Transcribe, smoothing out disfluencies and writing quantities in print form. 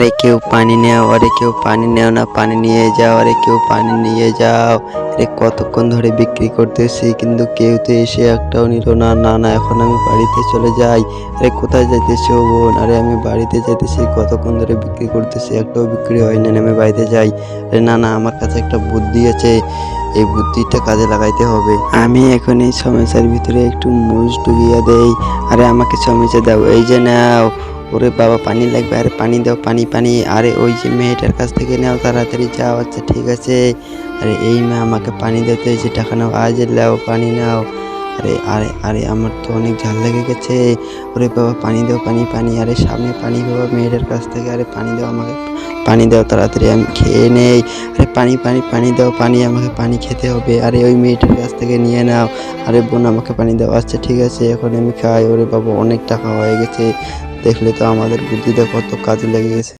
আরে কেউ পানি নেও, আরে কেউ পানি নেও না, পানি নিয়ে যাও, আরে কেউ পানি নিয়ে যাও। আরে কতক্ষণ ধরে বিক্রি করতেছি কিন্তু কেউ তো এসে একটাও নিল না। না না, এখন আমি বাড়িতে চলে যাই। আরে কোথায় যাইতেছো বোন? আরে আমি বাড়িতে যাইতেছি, কতক্ষণ ধরে বিক্রি করতেছি, একটাও বিক্রি হয় না, আমি বাড়িতে যাই। আরে না না, আমার কাছে একটা বুদ্ধি আছে, এই বুদ্ধিটা কাজে লাগাইতে হবে। আমি এখন এই সমস্যার ভিতরে একটু মুষ ডুবিয়ে দেই। আরে আমাকে সমস্যা দাও, এই যে নাও। ওরে বাবা, পানি লাগবে, আরে পানি দাও, পানি পানি। আরে ওই যে মেয়েটার কাছ থেকে নাও, তাড়াতাড়ি যাও। আচ্ছা ঠিক আছে। আরে এই মেয়ে আমাকে পানি দিতে, এই যে টাকা নাও, আজ লাও পানি নাও। আরে আরে আরে আমার তো অনেক ঝাল লেগে গেছে। ওরে বাবা, পানি দাও, পানি পানি। আরে সামনে পানি বাবা, মেয়েটার কাছ থেকে। আরে পানি দাও আমাকে, পানি দাও তাড়াতাড়ি, আমি খেয়ে নেই। আরে পানি পানি পানি দাও, পানি, আমাকে পানি খেতে হবে। আরে ওই মেয়েটার কাছ থেকে নিয়ে নাও। আরে বোন আমাকে পানি দাও। আচ্ছা ঠিক আছে, এখন আমি খাই। ওরে বাবা, অনেক টাকা হয়ে গেছে। দেখলে তো আমাদের বুদ্ধিটা কত কাজে লেগে গেছে।